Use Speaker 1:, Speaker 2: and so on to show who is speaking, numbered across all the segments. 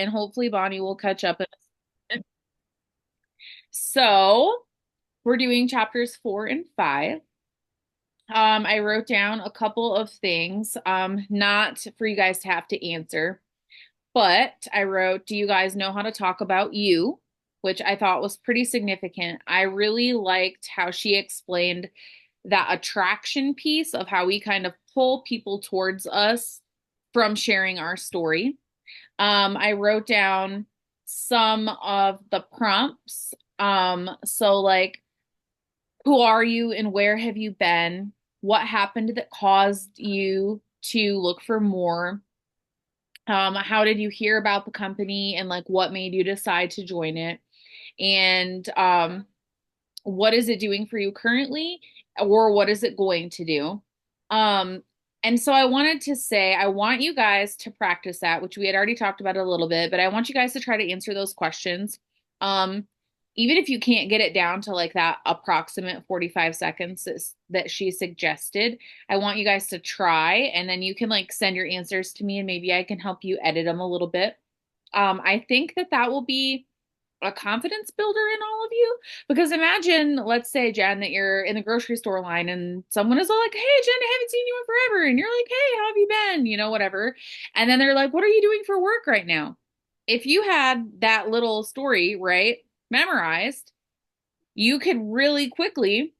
Speaker 1: and hopefully Bonnie will catch up in a second. So we're doing chapters 4 and 5. I wrote down a couple of things, not for you guys to have to answer, but I wrote, do you guys know how to talk about you? Which I thought was pretty significant. I really liked how she explained that attraction piece of how we kind of pull people towards us from sharing our story. I wrote down some of the prompts. So like, who are you and where have you been? What happened that caused you to look for more? How did you hear about the company and like what made you decide to join it? And what is it doing for you currently, or what is it going to do? Um, and so I wanted to say, I want you guys to practice that, which we had already talked about a little bit, but I want you guys to try to answer those questions. Um, Even if you can't get it down to like that approximate 45 seconds that she suggested, I want you guys to try, and then you can like send your answers to me and maybe I can help you edit them a little bit. I think that that will be a confidence builder in all of you. Because imagine, let's say, Jen, that you're in the grocery store line and someone is all like, hey, Jen, I haven't seen you in forever. And you're like, hey, how have you been? You know, whatever. And then they're like, what are you doing for work right now? If you had that little story, right, memorized, you could really quickly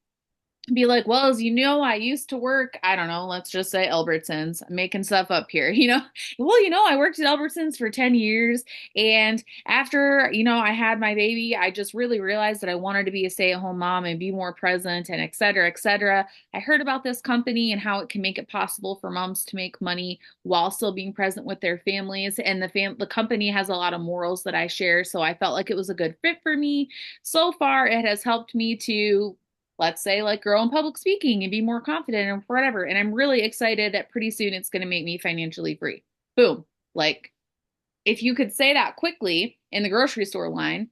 Speaker 1: be like, well, as you know, I used to work, I don't know, let's just say Albertsons. I'm making stuff up here, you know. Well, I worked at Albertsons for 10 years. And after, I had my baby, I just really realized that I wanted to be a stay-at-home mom and be more present and et cetera, et cetera. I heard about this company and how it can make it possible for moms to make money while still being present with their families. And the company has a lot of morals that I share. So I felt like it was a good fit for me. So far, it has helped me to, let's say, like, grow in public speaking and be more confident and whatever. And I'm really excited that pretty soon it's going to make me financially free. Boom. Like, if you could say that quickly in the grocery store line,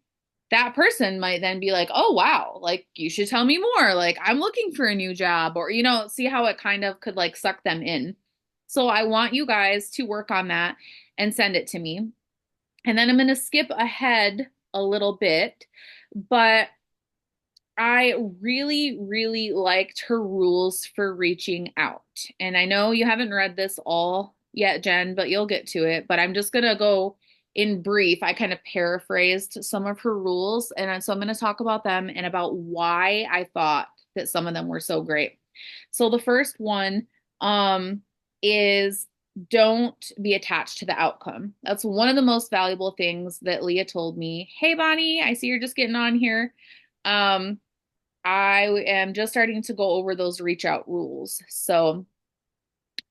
Speaker 1: that person might then be like, oh, wow, like, you should tell me more. Like, I'm looking for a new job, or, see how it kind of could like suck them in. So I want you guys to work on that and send it to me. And then I'm going to skip ahead a little bit, but I really, really liked her rules for reaching out. And I know you haven't read this all yet, Jen, but you'll get to it. But I'm just going to go in brief. I kind of paraphrased some of her rules. And so I'm going to talk about them and about why I thought that some of them were so great. So the first one is don't be attached to the outcome. That's one of the most valuable things that Leah told me. Hey, Bonnie, I see you're just getting on here. Um, I am just starting to go over those reach out rules. So,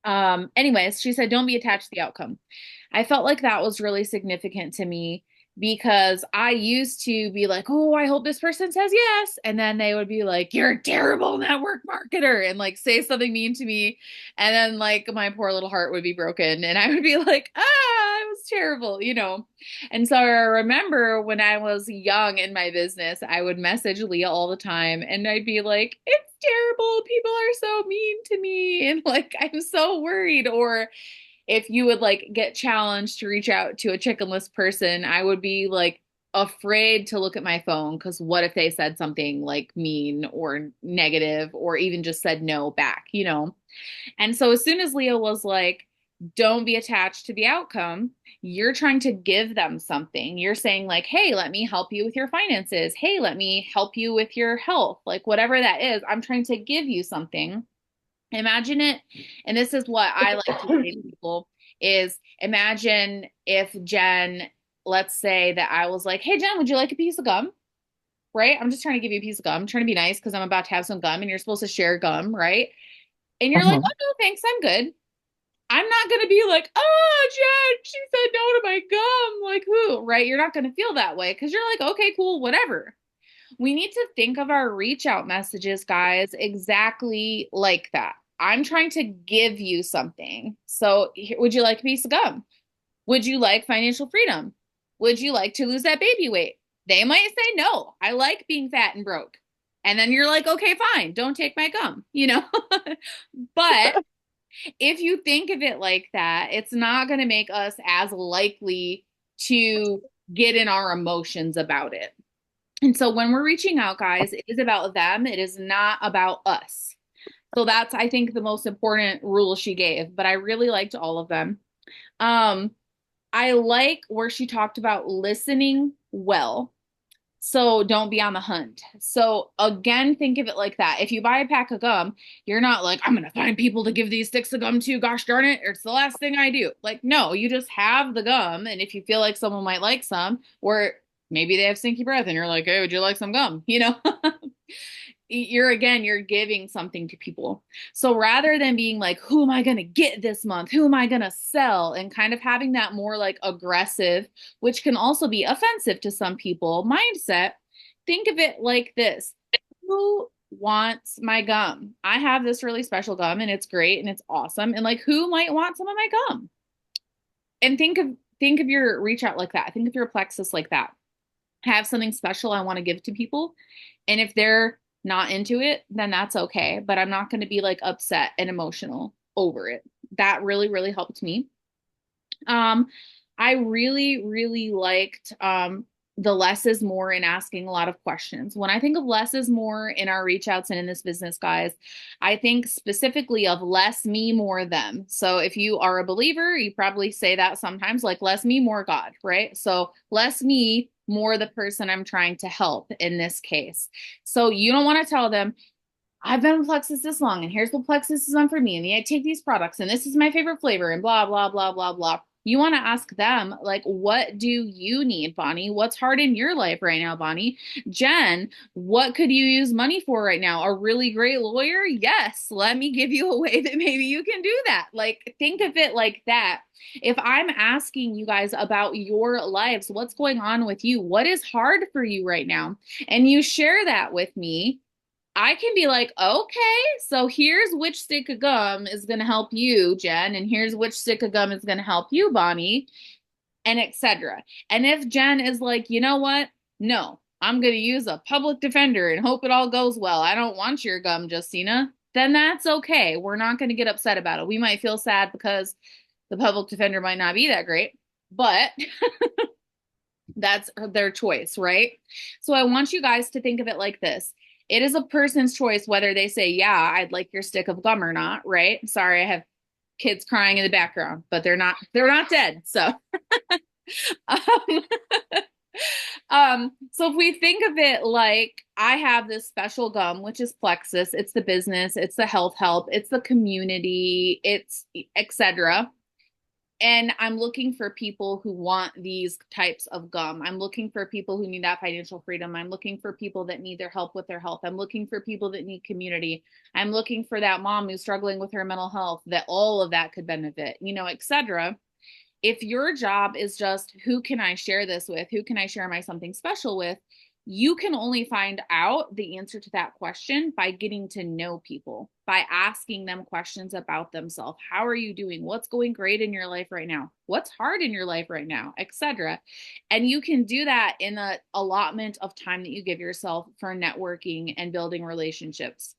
Speaker 1: anyways, she said, don't be attached to the outcome. I felt like that was really significant to me because I used to be like, oh, I hope this person says yes. And then they would be like, you're a terrible network marketer, and like say something mean to me. And then like my poor little heart would be broken. And I would be like, I was terrible. And so I remember when I was young in my business, I would message Leah all the time and I'd be like, it's terrible. People are so mean to me. And like, I'm so worried. Or if you would like get challenged to reach out to a chickenless person, I would be like afraid to look at my phone because what if they said something like mean or negative or even just said no back? And so as soon as Leah was like, don't be attached to the outcome, you're trying to give them something. You're saying, like, hey, let me help you with your finances. Hey, let me help you with your health. Like, whatever that is, I'm trying to give you something. Imagine it, and this is what I like to say to people, is imagine if Jen, let's say that I was like, hey, Jen, would you like a piece of gum? Right? I'm just trying to give you a piece of gum. I'm trying to be nice because I'm about to have some gum and you're supposed to share gum, right? And you're like,
Speaker 2: Uh-huh.
Speaker 1: oh, no, thanks, I'm good. I'm not going to be like, oh, Jen, she said no to my gum. Like, who, right? You're not going to feel that way because you're like, okay, cool, whatever. We need to think of our reach out messages, guys, exactly like that. I'm trying to give you something. So, would you like a piece of gum? Would you like financial freedom? Would you like to lose that baby weight? They might say no. I like being fat and broke. And then you're like, okay, fine, don't take my gum. But if you think of it like that, it's not going to make us as likely to get in our emotions about it. And so when we're reaching out, guys, it is about them. It is not about us. So that's, I think, the most important rule she gave, but I really liked all of them. Um, I like where she talked about listening well. So don't be on the hunt. So again, think of it like that. If you buy a pack of gum, you're not like, I'm going to find people to give these sticks of gum to. Gosh darn it. It's the last thing I do. Like, no, you just have the gum. And if you feel like someone might like some, or maybe they have stinky breath and you're like, hey, would you like some gum? You're giving something to people. So rather than being like, who am I going to get this month? Who am I going to sell? And kind of having that more like aggressive, which can also be offensive to some people, mindset, think of it like this. Who wants my gum? I have this really special gum and it's great and it's awesome. And like, who might want some of my gum? And think of your reach out like that. Think of your plexus like that. Have something special I want to give to people. And if they're not into it, then that's okay. But I'm not going to be like upset and emotional over it. That really, really helped me. Um, I really, really liked the less is more in asking a lot of questions. When I think of less is more in our reach outs and in this business, guys, I think specifically of less me, more them. So if you are a believer, you probably say that sometimes, like less me, more God, right? So less me, more the person I'm trying to help in this case. So you don't want to tell them, I've been on Plexus this long, and here's what Plexus is on for me, and I take these products, and this is my favorite flavor, and blah, blah, blah, blah, blah. You want to ask them, like, what do you need, Bonnie? What's hard in your life right now, Bonnie? Jen, what could you use money for right now? A really great lawyer? Yes, let me give you a way that maybe you can do that. Like, think of it like that. If I'm asking you guys about your lives, what's going on with you? What is hard for you right now? And you share that with me, I can be like, okay, so here's which stick of gum is going to help you, Jen, and here's which stick of gum is going to help you, Bonnie, and etc. And if Jen is like, you know what? No, I'm going to use a public defender and hope it all goes well. I don't want your gum, Justina. Then that's okay. We're not going to get upset about it. We might feel sad because the public defender might not be that great, but that's their choice, right? So I want you guys to think of it like this. It is a person's choice whether they say, yeah, I'd like your stick of gum or not, right? Sorry, I have kids crying in the background, but they're not dead. So um, so if we think of it like I have this special gum, which is Plexus, it's the business, it's the health help, it's the community, it's etc. And I'm looking for people who want these types of gum. I'm looking for people who need that financial freedom. I'm looking for people that need their help with their health. I'm looking for people that need community. I'm looking for that mom who's struggling with her mental health, that all of that could benefit, etc. If your job is just who can I share this with? Who can I share my something special with? You can only find out the answer to that question by getting to know people, by asking them questions about themselves. How are you doing? What's going great in your life right now? What's hard in your life right now, etc. And you can do that in the allotment of time that you give yourself for networking and building relationships.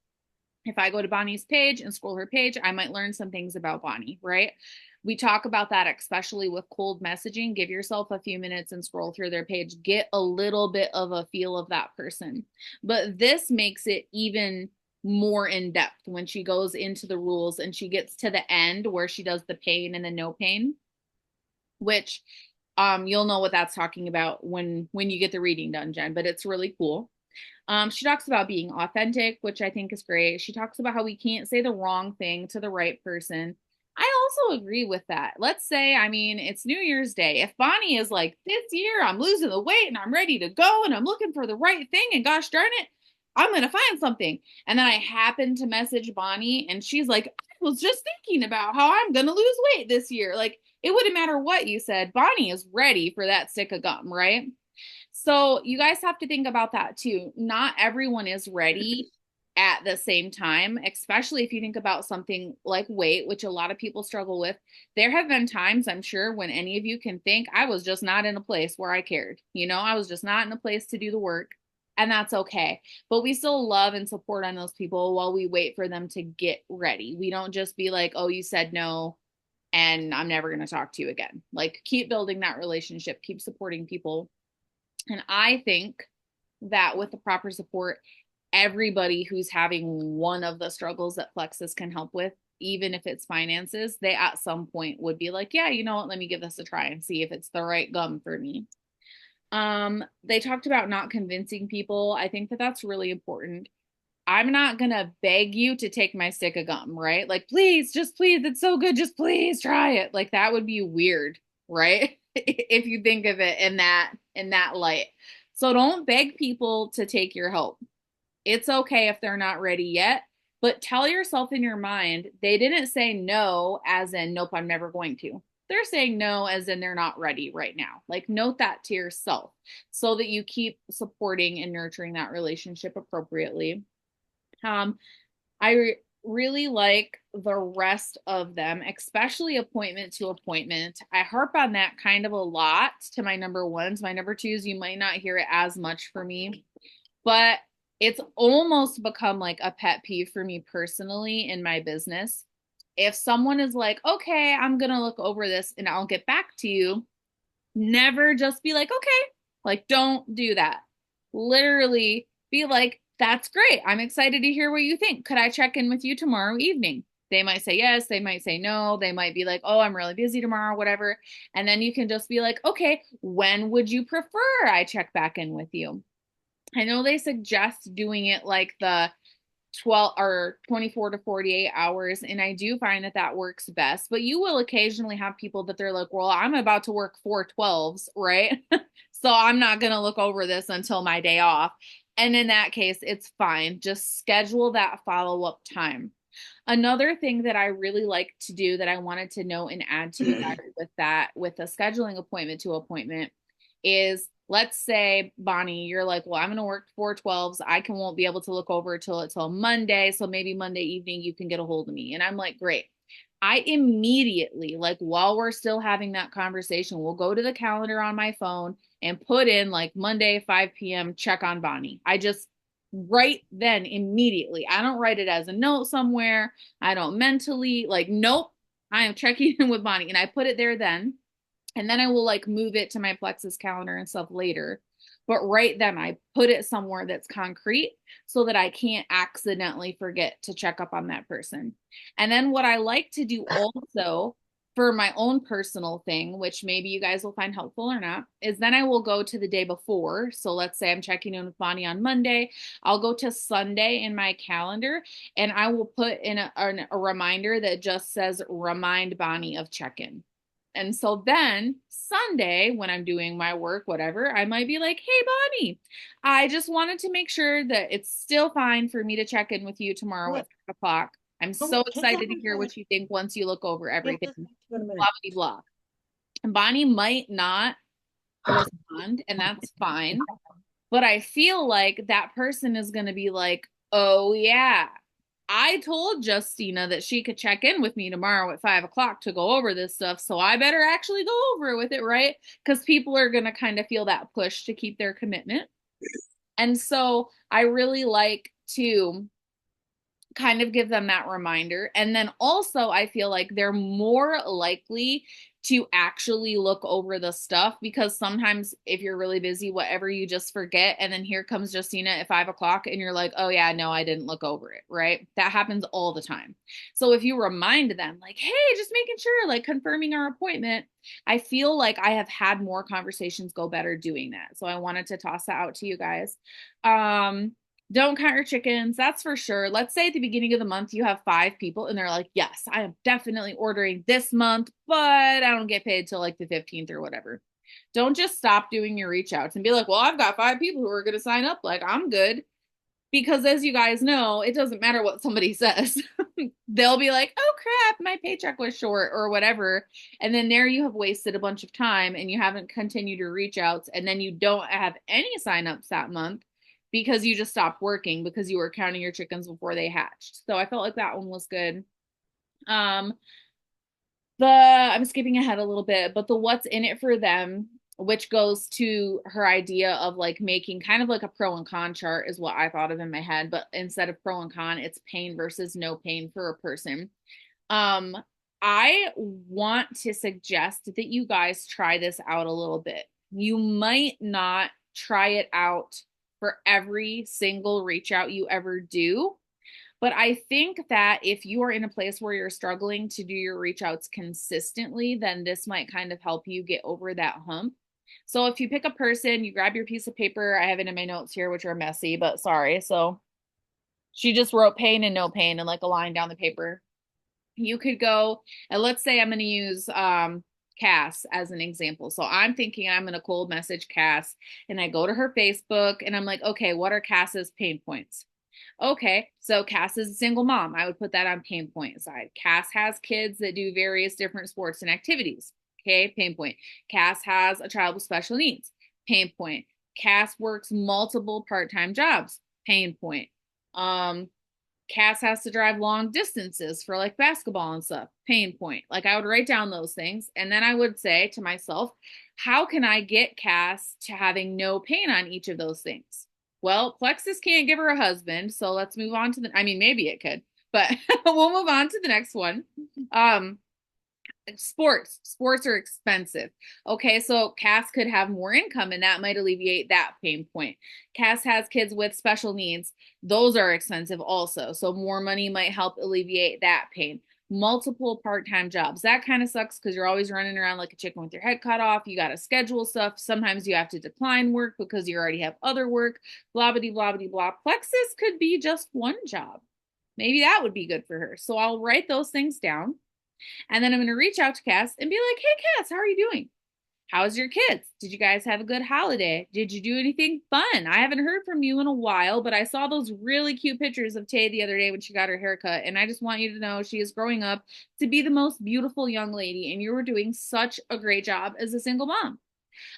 Speaker 1: If I go to Bonnie's page and scroll her page, I might learn some things about Bonnie, right? We talk about that, especially with cold messaging. Give yourself a few minutes and scroll through their page. Get a little bit of a feel of that person. But this makes it even more in depth when she goes into the rules and she gets to the end where she does the pain and the no pain, which you'll know what that's talking about when you get the reading done, Jen, but it's really cool. She talks about being authentic, which I think is great. She talks about how we can't say the wrong thing to the right person. I also agree with that. Let's say, I mean, it's New Year's Day. If Bonnie is like, this year I'm losing the weight and I'm ready to go and I'm looking for the right thing, and gosh darn it, I'm going to find something. And then I happen to message Bonnie and she's like, I was just thinking about how I'm going to lose weight this year. Like, it wouldn't matter what you said. Bonnie is ready for that stick of gum, right? So you guys have to think about that too. Not everyone is ready at the same time, especially if you think about something like weight, which a lot of people struggle with. There have been times, I'm sure, when any of you can think, I was just not in a place where I cared. I was just not in a place to do the work, and that's okay. But we still love and support on those people while we wait for them to get ready. We don't just be like, oh, you said no, and I'm never going to talk to you again. Like, keep building that relationship, keep supporting people. And I think that with the proper support, everybody who's having one of the struggles that Plexus can help with, even if it's finances, they at some point would be like, yeah, you know what, let me give this a try and see if it's the right gum for me. They talked about not convincing people. I think that that's really important. I'm not gonna beg you to take my stick of gum, right? Like, please, just please, it's so good, just please try it. Like, that would be weird, right? If you think of it in that light. So don't beg people to take your help. It's okay if they're not ready yet, but tell yourself in your mind, they didn't say no as in, nope, I'm never going to. They're saying no as in they're not ready right now. Like, note that to yourself so that you keep supporting and nurturing that relationship appropriately. I really like the rest of them, especially appointment to appointment. I harp on that kind of a lot to my number ones. My number twos, you might not hear it as much for me, but it's almost become like a pet peeve for me personally in my business. If someone is like, okay, I'm going to look over this and I'll get back to you, never just be like, okay, like, don't do that. Literally be like, that's great. I'm excited to hear what you think. Could I check in with you tomorrow evening? They might say yes, they might say no, they might be like, oh, I'm really busy tomorrow, whatever. And then you can just be like, okay, when would you prefer I check back in with you? I know they suggest doing it like the 12 or 24 to 48 hours. And I do find that that works best. But you will occasionally have people that they're like, well, I'm about to work 4 12s, right? So I'm not going to look over this until my day off. And in that case, it's fine. Just schedule that follow up time. Another thing that I really like to do that I wanted to know and add to you guys with that, with a scheduling appointment to appointment, is let's say, Bonnie, you're like, well, I'm going to work 4 12s. Won't be able to look over till Monday. So maybe Monday evening you can get a hold of me. And I'm like, great. I immediately, like, while we're still having that conversation, we'll go to the calendar on my phone and put in like Monday, 5 p.m., check on Bonnie. I just right then immediately. I don't write it as a note somewhere. I don't mentally, like, nope, I am checking in with Bonnie. And I put it there then. And then I will like move it to my Plexus calendar and stuff later. But right then I put it somewhere that's concrete so that I can't accidentally forget to check up on that person. And then what I like to do also for my own personal thing, which maybe you guys will find helpful or not, is then I will go to the day before. So let's say I'm checking in with Bonnie on Monday. I'll go to Sunday in my calendar and I will put in a reminder that just says remind Bonnie of check-in. And so then Sunday, when I'm doing my work, whatever, I might be like, hey, Bonnie, I just wanted to make sure that it's still fine for me to check in with you tomorrow at 5 o'clock. I'm so excited to hear what you think once you look over everything. Blah, blah, blah. And Bonnie might not respond, and that's fine. But I feel like that person is going to be like, oh, yeah, I told Justina that she could check in with me tomorrow at 5 o'clock to go over this stuff. So I better actually go over with it, right? Because people are going to kind of feel that push to keep their commitment. And so I really like to kind of give them that reminder. And then also, I feel like they're more likely to actually look over the stuff because sometimes if you're really busy, whatever, you just forget. And then here comes Justina at 5 o'clock and you're like, oh, yeah, no, I didn't look over it. Right. That happens all the time. So if you remind them, like, hey, just making sure, like confirming our appointment, I feel like I have had more conversations go better doing that. So I wanted to toss that out to you guys. Don't count your chickens, that's for sure. Let's say at the beginning of the month you have 5 people and they're like, yes, I am definitely ordering this month, but I don't get paid till like the 15th or whatever. Don't just stop doing your reach outs and be like, well, I've got 5 people who are going to sign up. Like, I'm good. Because as you guys know, it doesn't matter what somebody says. They'll be like, oh crap, my paycheck was short or whatever. And then there you have wasted a bunch of time and you haven't continued your reach outs. And then you don't have any signups that month because you just stopped working because you were counting your chickens before they hatched. So I felt like that one was good. Um, I'm skipping ahead a little bit, but the what's in it for them, which goes to her idea of like making kind of like a pro and con chart is what I thought of in my head, but instead of pro and con, it's pain versus no pain for a person. Um, I want to suggest that you guys try this out a little bit. You might not try it out for every single reach out you ever do, but I think that if you are in a place where you're struggling to do your reach outs consistently, then this might kind of help you get over that hump. So if you pick a person, you grab your piece of paper. I have it in my notes here, which are messy, but sorry. So she just wrote pain and no pain and like a line down the paper. You could go, and let's say I'm going to use Cass as an example. So I'm thinking I'm going to cold message Cass, and I go to her Facebook and I'm like, okay, what are Cass's pain points? Okay, so Cass is a single mom. I would put that on pain point side. Cass has kids that do various different sports and activities. Okay, pain point. Cass has a child with special needs. Pain point. Cass works multiple part-time jobs. Pain point. Um, Cass has to drive long distances for like basketball and stuff. Pain point. Like I would write down those things. And then I would say to myself, how can I get Cass to having no pain on each of those things? Well, Plexus can't give her a husband. So let's move on to I mean, maybe it could, but we'll move on to the next one. Um, sports are expensive. Okay, so Cass could have more income and that might alleviate that pain point. Cass has kids with special needs. Those are expensive also. So more money might help alleviate that pain. Multiple part-time jobs. That kind of sucks because you're always running around like a chicken with your head cut off. You got to schedule stuff. Sometimes you have to decline work because you already have other work. Blah, blah, blah, blah, blah. Plexus could be just one job. Maybe that would be good for her. So I'll write those things down. And then I'm going to reach out to Cass and be like, hey, Cass, how are you doing? How's your kids? Did you guys have a good holiday? Did you do anything fun? I haven't heard from you in a while, but I saw those really cute pictures of Tay the other day when she got her haircut. And I just want you to know she is growing up to be the most beautiful young lady. And you were doing such a great job as a single mom.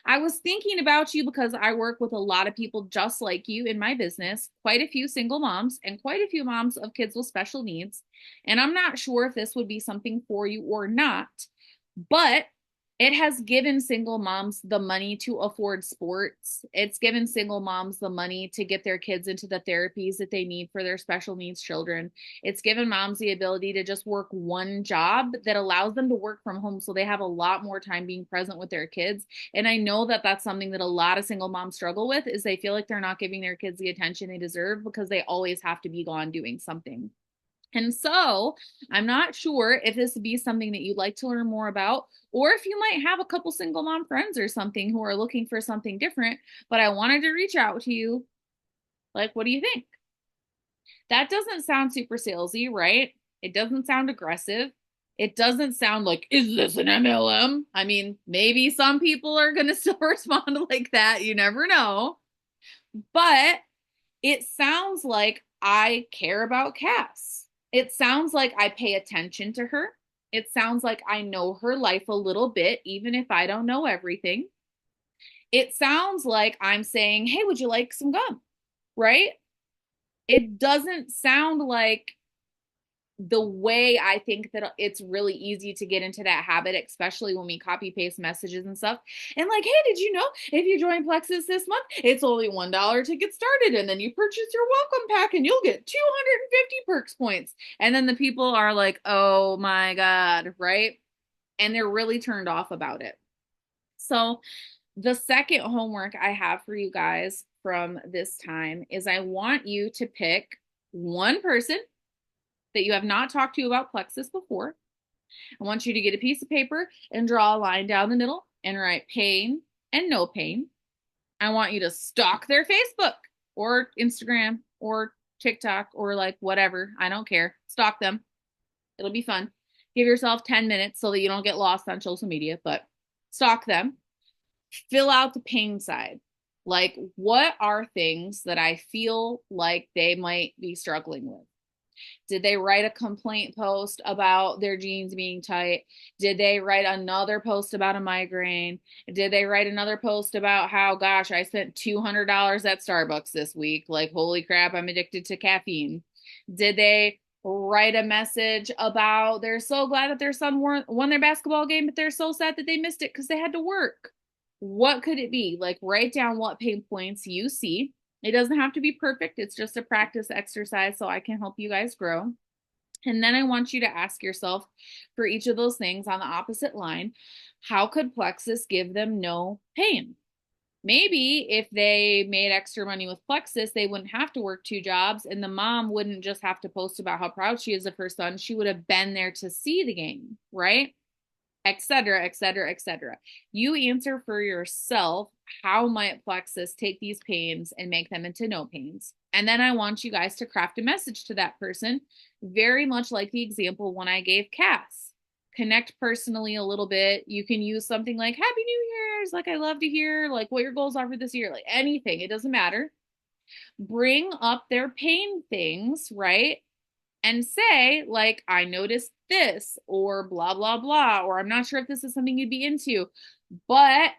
Speaker 1: I was thinking about you because I work with a lot of people just like you in my business, quite a few single moms and quite a few moms of kids with special needs. And I'm not sure if this would be something for you or not, but it has given single moms the money to afford sports. It's given single moms the money to get their kids into the therapies that they need for their special needs children. It's given moms the ability to just work one job that allows them to work from home so they have a lot more time being present with their kids. And I know that that's something that a lot of single moms struggle with is they feel like they're not giving their kids the attention they deserve because they always have to be gone doing something. And so I'm not sure if this would be something that you'd like to learn more about, or if you might have a couple single mom friends or something who are looking for something different, but I wanted to reach out to you. Like, what do you think? That doesn't sound super salesy, right? It doesn't sound aggressive. It doesn't sound like, is this an MLM? I mean, maybe some people are going to still respond like that. You never know. But it sounds like I care about Cass. It sounds like I pay attention to her. It sounds like I know her life a little bit, even if I don't know everything. It sounds like I'm saying, hey, would you like some gum? Right? It doesn't sound like the way I think that it's really easy to get into that habit, especially when we copy paste messages and stuff. And like, hey, did you know if you join Plexus this month, it's only $1 to get started. And then you purchase your welcome pack and you'll get 250 perks points. And then the people are like, oh my God, right? And they're really turned off about it. So the second homework I have for you guys from this time is I want you to pick one person that you have not talked to about Plexus before. I want you to get a piece of paper and draw a line down the middle and write pain and no pain. I want you to stalk their Facebook or Instagram or TikTok or like whatever. I don't care. Stalk them. It'll be fun. Give yourself 10 minutes so that you don't get lost on social media, but stalk them. Fill out the pain side. Like, what are things that I feel like they might be struggling with? Did they write a complaint post about their jeans being tight? Did they write another post about a migraine? Did they write another post about how, gosh, I spent $200 at Starbucks this week? Like, holy crap, I'm addicted to caffeine. Did they write a message about they're so glad that their son won their basketball game, but they're so sad that they missed it because they had to work? What could it be? Like, write down what pain points you see. It doesn't have to be perfect. It's just a practice exercise so I can help you guys grow. And then I want you to ask yourself for each of those things on the opposite line, how could Plexus give them no pain? Maybe if they made extra money with Plexus, they wouldn't have to work two jobs, and the mom wouldn't just have to post about how proud she is of her son. She would have been there to see the game, right? Etc., etc., etc. You answer for yourself. How might Plexus take these pains and make them into no pains? And then I want you guys to craft a message to that person, very much like the example when I gave Cass. Connect personally a little bit. You can use something like Happy New Year's, like I love to hear, like what your goals are for this year, like anything, it doesn't matter. Bring up their pain things, right? And say, like, I noticed this, or blah, blah, blah, or I'm not sure if this is something you'd be into, but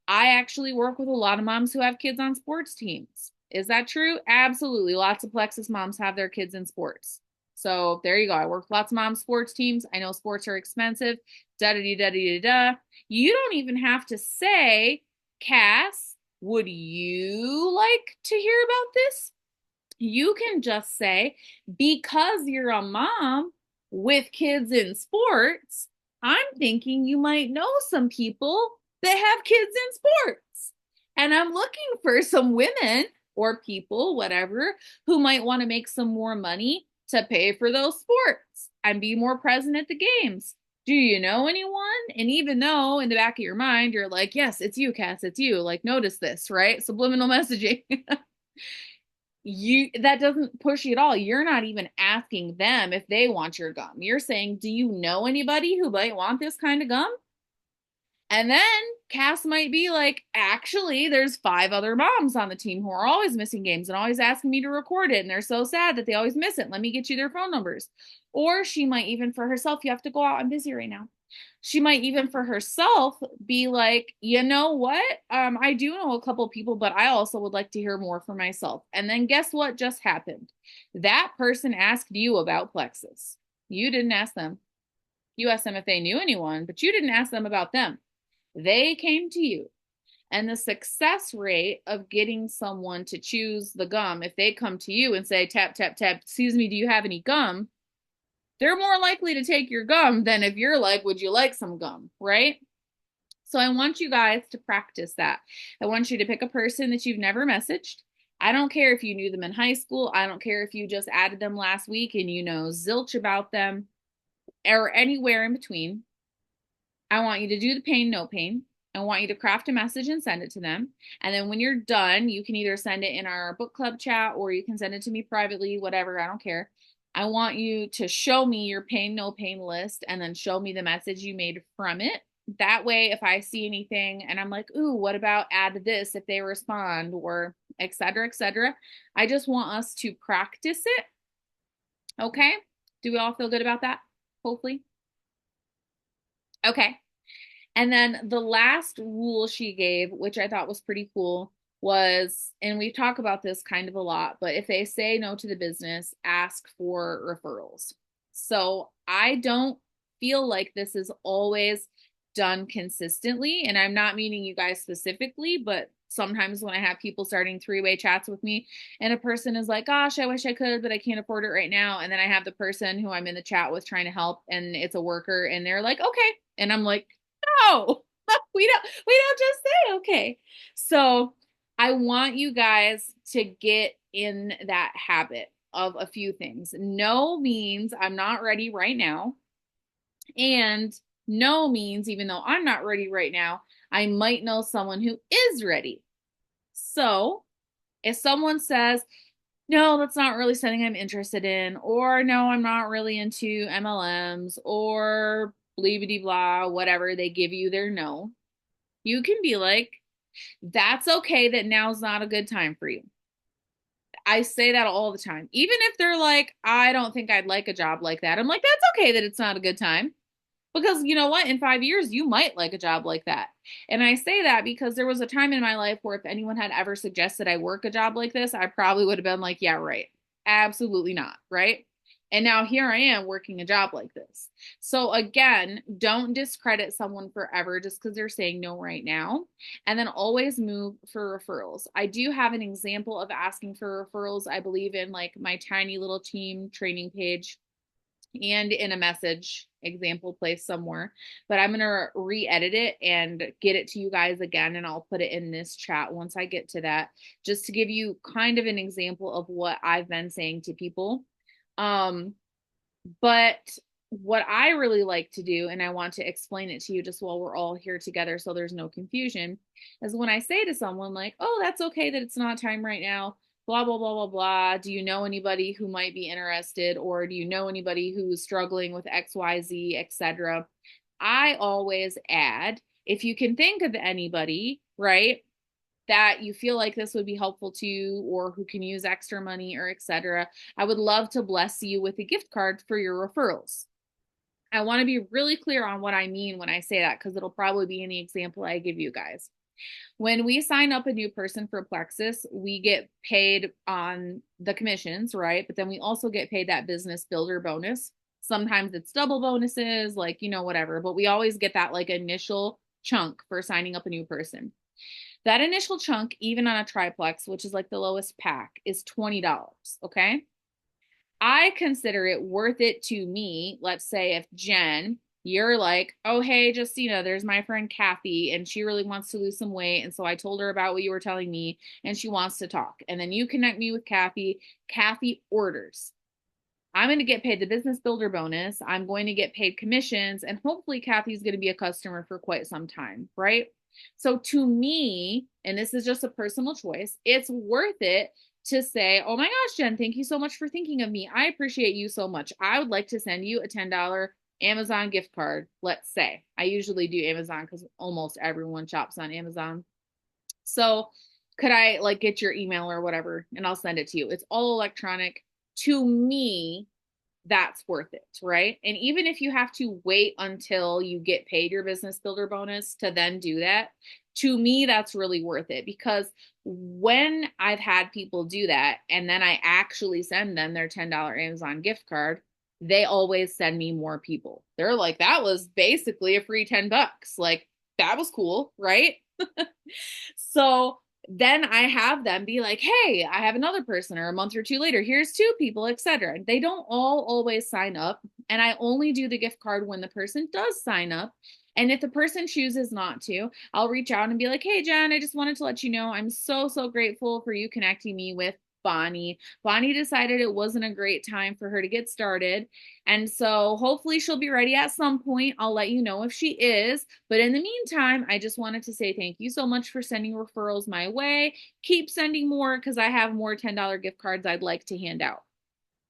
Speaker 1: I actually work with a lot of moms who have kids on sports teams. Is that true? Absolutely. Lots of Plexus moms have their kids in sports. So there you go. I work with lots of moms sports teams. I know sports are expensive. Da da da da da da. You don't even have to say, Cass, would you like to hear about this? You can just say, because you're a mom with kids in sports, I'm thinking you might know some people that have kids in sports. And I'm looking for some women or people, whatever, who might want to make some more money to pay for those sports and be more present at the games. Do you know anyone? And even though in the back of your mind, you're like, yes, it's you, Cass, it's you. Like, notice this, right? Subliminal messaging. That doesn't push you at all. You're not even asking them if they want your gum. You're saying, do you know anybody who might want this kind of gum? And then Cass might be like, actually, there's 5 other moms on the team who are always missing games and always asking me to record it. And they're so sad that they always miss it. Let me get you their phone numbers. Or she might even for herself, you have to go out. I'm busy right now. She might even for herself be like, you know what? I do know a couple people, but I also would like to hear more for myself. And then guess what just happened? That person asked you about Plexus. You didn't ask them. You asked them if they knew anyone, but you didn't ask them about them. They came to you. And the success rate of getting someone to choose the gum, if they come to you and say, tap, tap, tap, excuse me, do you have any gum? They're more likely to take your gum than if you're like, would you like some gum? Right? So I want you guys to practice that. I want you to pick a person that you've never messaged. I don't care if you knew them in high school. I don't care if you just added them last week and you know zilch about them or anywhere in between. I want you to do the pain, no pain. I want you to craft a message and send it to them. And then when you're done, you can either send it in our book club chat or you can send it to me privately, whatever. I don't care. I want you to show me your pain, no pain list and then show me the message you made from it. That way, if I see anything and I'm like, ooh, what about add this if they respond or et cetera, et cetera. I just want us to practice it. Okay. Do we all feel good about that? Hopefully. Okay. And then the last rule she gave, which I thought was pretty cool, was, and we talk about this kind of a lot, but if they say no to the business, ask for referrals. So I don't feel like this is always done consistently. And I'm not meaning you guys specifically, but sometimes when I have people starting 3-way chats with me and a person is like, gosh, I wish I could, but I can't afford it right now. And then I have the person who I'm in the chat with trying to help and it's a worker and they're like, okay. And I'm like, no, we don't just say okay. So I want you guys to get in that habit of a few things. No means I'm not ready right now. And no means even though I'm not ready right now, I might know someone who is ready. So if someone says, no, that's not really something I'm interested in, or no, I'm not really into MLMs, or bleebity blah, whatever, they give you their no. You can be like, that's okay that now's not a good time for you. I say that all the time. Even if they're like, I don't think I'd like a job like that. I'm like, that's okay that it's not a good time. Because you know what? In 5 years, you might like a job like that. And I say that because there was a time in my life where if anyone had ever suggested I work a job like this, I probably would have been like, yeah, right. Absolutely not. Right. And now here I am working a job like this. So again, don't discredit someone forever just because they're saying no right now. And then always move for referrals. I do have an example of asking for referrals. I believe in like my tiny little team training page. and in a message example place somewhere, but I'm going to re-edit it and get it to you guys again. And I'll put it in this chat once I get to that, just to give you kind of an example of what I've been saying to people. But what I really like to do, and I want to explain it to you just while we're all here together so there's no confusion, is when I say to someone like, oh, that's okay that it's not time right now, blah, blah, blah, blah, blah. Do you know anybody who might be interested? Or do you know anybody who's struggling with XYZ, etc.? I always add, if you can think of anybody, right, that you feel like this would be helpful to, or who can use extra money, or etc., I would love to bless you with a gift card for your referrals. I want to be really clear on what I mean when I say that, because it'll probably be in the example I give you guys. When we sign up a new person for Plexus, we get paid on the commissions, right? But then we also get paid that business builder bonus. Sometimes it's double bonuses, like, whatever, but we always get that like initial chunk for signing up a new person. That initial chunk, even on a triplex, which is like the lowest pack, is $20. Okay. I consider it worth it to me. Let's say if Jen, you're like, oh, hey, Justina, there's my friend Kathy, and she really wants to lose some weight. And so I told her about what you were telling me, and she wants to talk. And then you connect me with Kathy. Kathy orders. I'm going to get paid the business builder bonus. I'm going to get paid commissions, and hopefully Kathy's going to be a customer for quite some time, right? So to me, and this is just a personal choice, it's worth it to say, oh my gosh, Jen, thank you so much for thinking of me. I appreciate you so much. I would like to send you a $10 Amazon gift card, let's say. I usually do Amazon because almost everyone shops on Amazon. So could I like get your email or whatever, and I'll send it to you. It's all electronic. To me, that's worth it, right? And even if you have to wait until you get paid your business builder bonus to then do that, to me, that's really worth it, because when I've had people do that and then I actually send them their $10 Amazon gift card, they always send me more people. They're like, that was basically a free $10. Like, that was cool, right? So then I have them be like, hey, I have another person, or a month or two later, here's two people, etc. They don't all always sign up. And I only do the gift card when the person does sign up. And if the person chooses not to, I'll reach out and be like, hey, Jen, I just wanted to let you know I'm so, so grateful for you connecting me with Bonnie. Bonnie decided it wasn't a great time for her to get started. And so hopefully she'll be ready at some point. I'll let you know if she is. But in the meantime, I just wanted to say thank you so much for sending referrals my way. Keep sending more, because I have more $10 gift cards I'd like to hand out.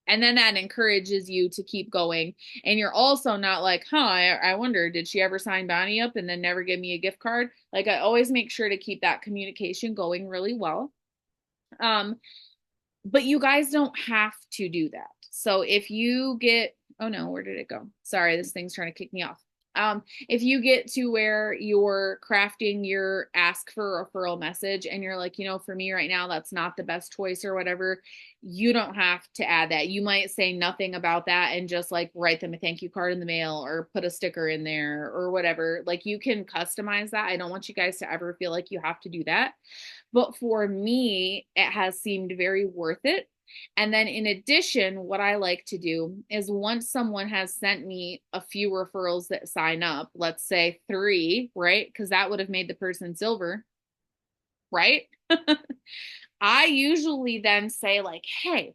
Speaker 1: And then that encourages you to keep going. And you're also not like, I wonder, did she ever sign Bonnie up and then never give me a gift card? Like, I always make sure to keep that communication going really well. But you guys don't have to do that. So if you get, oh no, where did it go? Sorry, this thing's trying to kick me off. If you get to where you're crafting your ask for a referral message and you're like, for me right now, that's not the best choice or whatever, you don't have to add that. You might say nothing about that and just like write them a thank you card in the mail or put a sticker in there or whatever. Like, you can customize that. I don't want you guys to ever feel like you have to do that. But for me, it has seemed very worth it. And then in addition, what I like to do is once someone has sent me a few referrals that sign up, let's say 3, right? Because that would have made the person silver, right? I usually then say like, hey,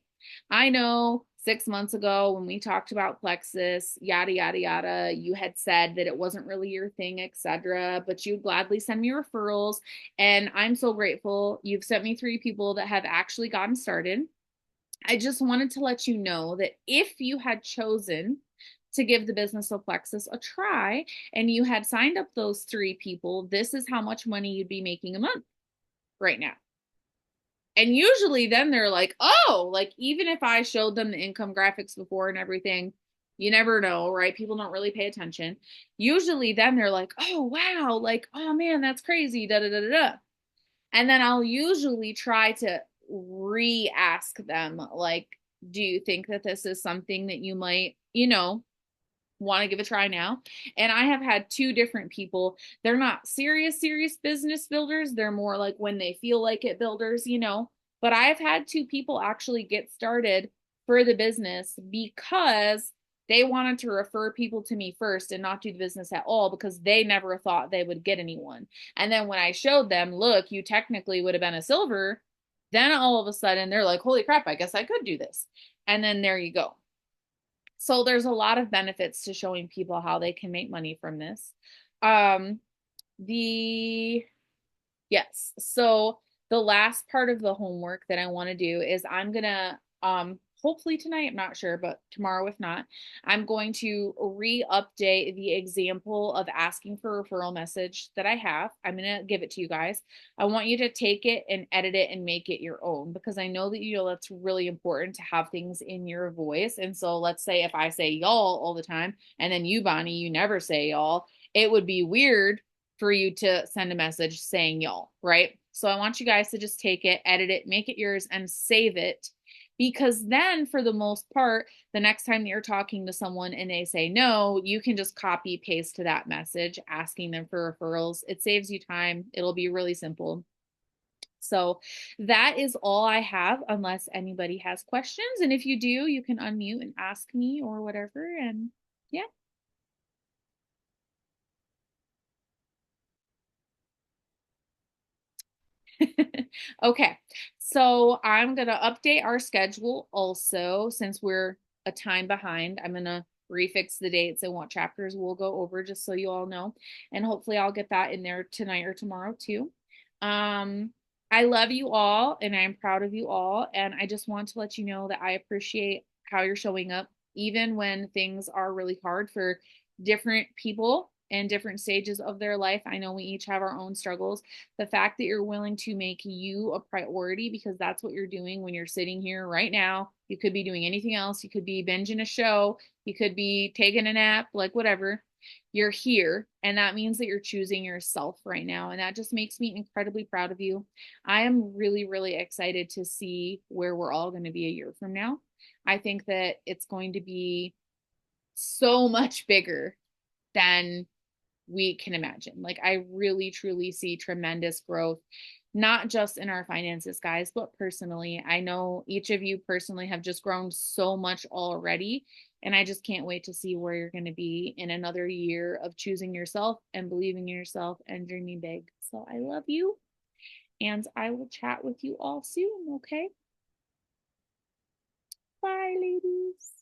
Speaker 1: I know 6 months ago when we talked about Plexus, yada, yada, yada, you had said that it wasn't really your thing, etc., but you'd gladly send me referrals. And I'm so grateful. You've sent me 3 people that have actually gotten started. I just wanted to let you know that if you had chosen to give the business of Plexus a try and you had signed up those 3 people, this is how much money you'd be making a month right now. And usually then they're like, oh, like even if I showed them the income graphics before and everything, you never know, right? People don't really pay attention. Usually then they're like, oh, wow, like, oh man, that's crazy, da da da da da. And then I'll usually try to re-ask them, like, do you think that this is something that you might, want to give a try now? And I have had 2 different people. They're not serious business builders. They're more like when they feel like it builders, but I've had 2 people actually get started for the business because They wanted to refer people to me first and not do the business at all because they never thought they would get anyone. And then when I showed them, look, you technically would have been a silver, then all of a sudden they're like, holy crap, I guess I could do this. And then there you go. So there's a lot of benefits to showing people how they can make money from this. Um, the Yes. So the last part of the homework that I want to do is I'm gonna hopefully tonight, I'm not sure, but tomorrow if not, I'm going to re-update the example of asking for referral message that I have. I'm gonna give it to you guys. I want you to take it and edit it and make it your own because I know that that's really important to have things in your voice. And so let's say if I say y'all all the time and then you, Bonnie, you never say y'all, it would be weird for you to send a message saying y'all, right? So I want you guys to just take it, edit it, make it yours, and save it. Because then, for the most part, the next time that you're talking to someone and they say no, you can just copy paste to that message asking them for referrals. It saves you time. It'll be really simple. So that is all I have, unless anybody has questions. And if you do, you can unmute and ask me or whatever. And yeah. Okay, so I'm gonna update our schedule also since we're a time behind. I'm gonna refix the dates and what chapters we'll go over just so you all know. And hopefully I'll get that in there tonight or tomorrow too. Um, I love you all and I'm proud of you all. And I just want to let you know that I appreciate how you're showing up, even when things are really hard for different people and different stages of their life. I know we each have our own struggles. The fact that you're willing to make you a priority, because that's what you're doing when you're sitting here right now. You could be doing anything else. You could be binging a show. You could be taking a nap, like whatever. You're here. And that means that you're choosing yourself right now. And that just makes me incredibly proud of you. I am really, really excited to see where we're all going to be a year from now. I think that it's going to be so much bigger than we can imagine. Like, I really truly see tremendous growth, not just in our finances, guys, but personally. I know each of you personally have just grown so much already. And I just can't wait to see where you're going to be in another year of choosing yourself and believing in yourself and dreaming big. So I love you. And I will chat with you all soon. Okay. Bye, ladies.